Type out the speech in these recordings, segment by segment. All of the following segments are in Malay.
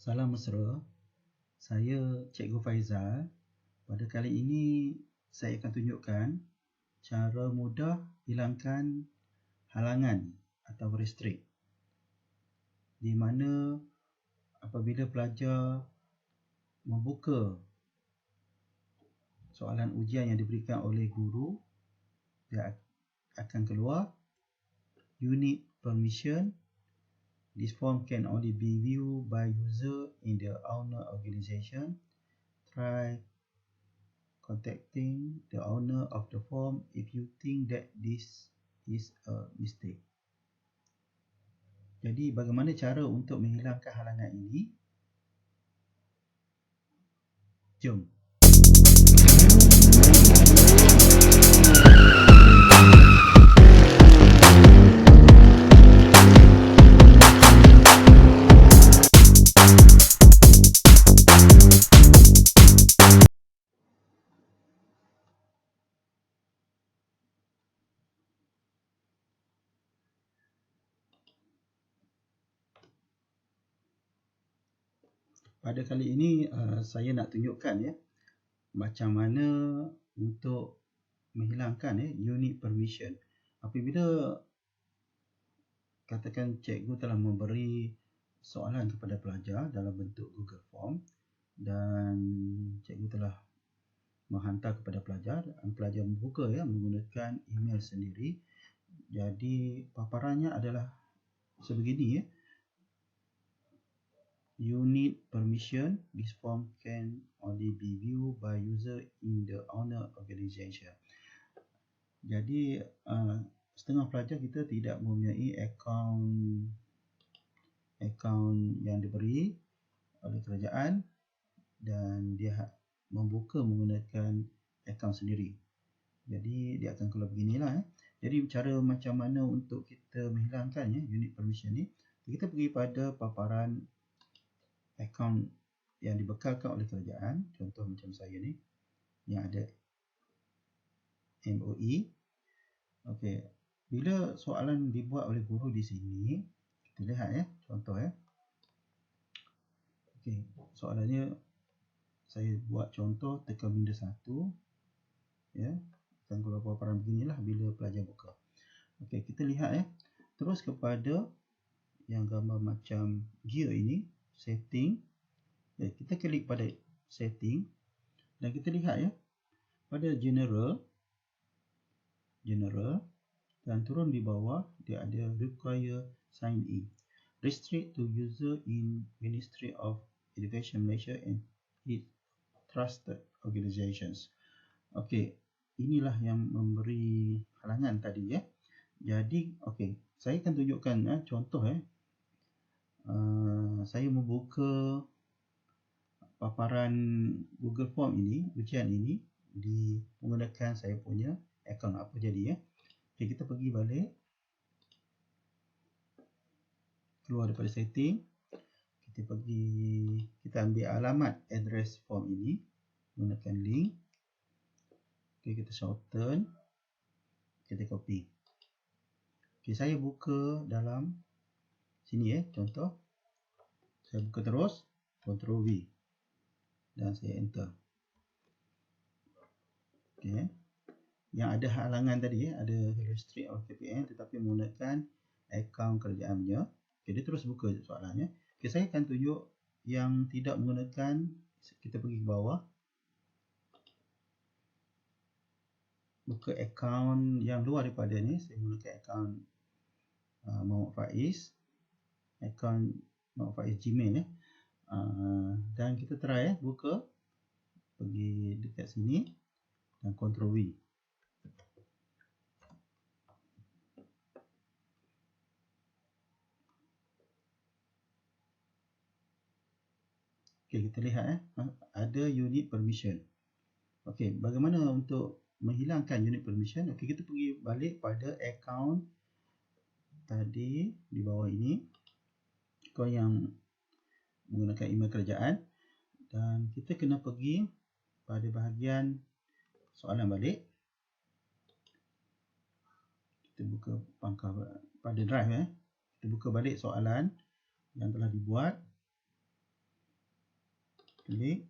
Salam Mesra, saya Cikgu Faizal. Pada kali ini saya akan tunjukkan cara mudah hilangkan halangan atau restrict, di mana apabila pelajar membuka soalan ujian yang diberikan oleh guru, dia akan keluar unit permission. This form can only be viewed by user in the owner organization. Try contacting the owner of the form if you think that this is a mistake. Jadi bagaimana cara untuk menghilangkan halangan ini? Jom. Pada kali ini saya nak tunjukkan macam mana untuk menghilangkan unit permission. Apabila katakan cikgu telah memberi soalan kepada pelajar dalam bentuk Google Form dan cikgu telah menghantar kepada pelajar dan pelajar membuka menggunakan email sendiri. Jadi paparannya adalah sebegini Unit permission. This form can only be viewed by user in the owner organization. Jadi setengah pelajar kita tidak mempunyai akaun yang diberi oleh kerajaan dan dia membuka menggunakan akaun sendiri. Jadi dia akan keluar beginilah. Jadi cara macam mana untuk kita menghilangkan unit permission ni, kita pergi pada paparan akaun yang dibekalkan oleh kerajaan. Contoh macam saya ni yang ada MOE. Okey, bila soalan dibuat oleh guru di sini, kita lihat contoh Okey, soalannya saya buat contoh tekan minda 1 akan keluar paparan beginilah bila pelajar buka. Okey, kita lihat terus kepada yang gambar macam gear ini, setting. Kita klik pada setting dan kita lihat pada general dan turun di bawah dia ada require sign in, restrict to user in Ministry of Education Malaysia and its trusted organizations. Okey, inilah yang memberi halangan tadi Jadi saya akan tunjukkan contoh saya membuka paparan Google Form ini, ujian ini menggunakan saya punya akaun. Apa jadi Okey, kita pergi balik, keluar daripada setting, kita ambil alamat address form ini menggunakan link. Okey, kita shorten, kita copy. Okey, saya buka dalam sini contoh. Saya buka terus, Ctrl V dan saya enter. Okey, yang ada halangan tadi ada restrict of KPN tetapi menggunakan akaun kerajaan punya. Okey, dia terus buka soalannya. Okey, saya akan tunjuk yang tidak menggunakan. Kita pergi ke bawah, buka akaun yang luar daripada ni. Saya menggunakan akaun Muhammad Faiz, akaun Muhammad Faiz Gmail dan kita try buka, pergi dekat sini dan Ctrl V. Okey, kita lihat ada unit permission. Okey, bagaimana untuk menghilangkan unit permission? Okey, kita pergi balik pada akaun tadi di bawah ini, akaun yang menggunakan email kerajaan, dan kita kena pergi pada bahagian soalan balik. Kita buka pangkal pada drive kita buka balik soalan yang telah dibuat. Klik.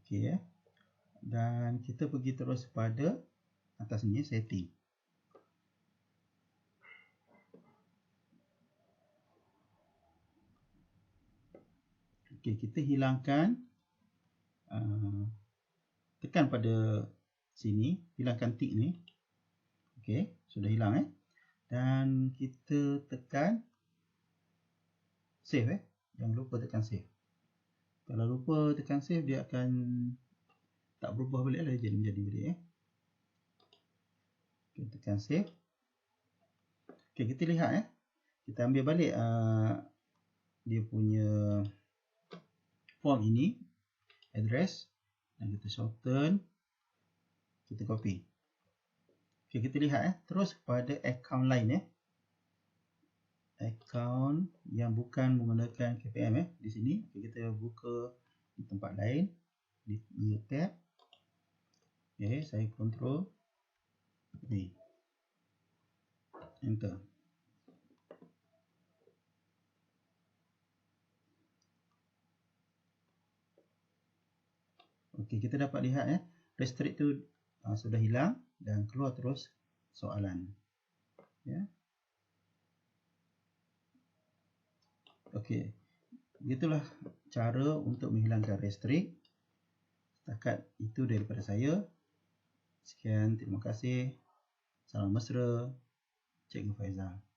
Okey, dan kita pergi terus pada atas ni, setting. Okey, kita hilangkan, tekan pada sini, hilangkan tik ni. Okey, sudah hilang dan kita tekan save. Jangan lupa tekan save. Kalau lupa tekan save, dia akan tak berubah balik lah, jadi menjadi balik. Kita tekan save. Okey, kita lihat kita ambil balik dia punya form ini, address, dan kita shorten, kita copy. Okey, kita lihat terus pada akaun lain akaun yang bukan menggunakan KPM di sini. Okey, kita buka di tempat lain, di new tab. Okey, saya control V, enter. Okey, kita dapat lihat restrict tu sudah hilang dan keluar terus soalan. Okey, begitulah cara untuk menghilangkan restrict. Setakat itu daripada saya. Sekian, terima kasih. Salam Mesra, Cikgu Faizal.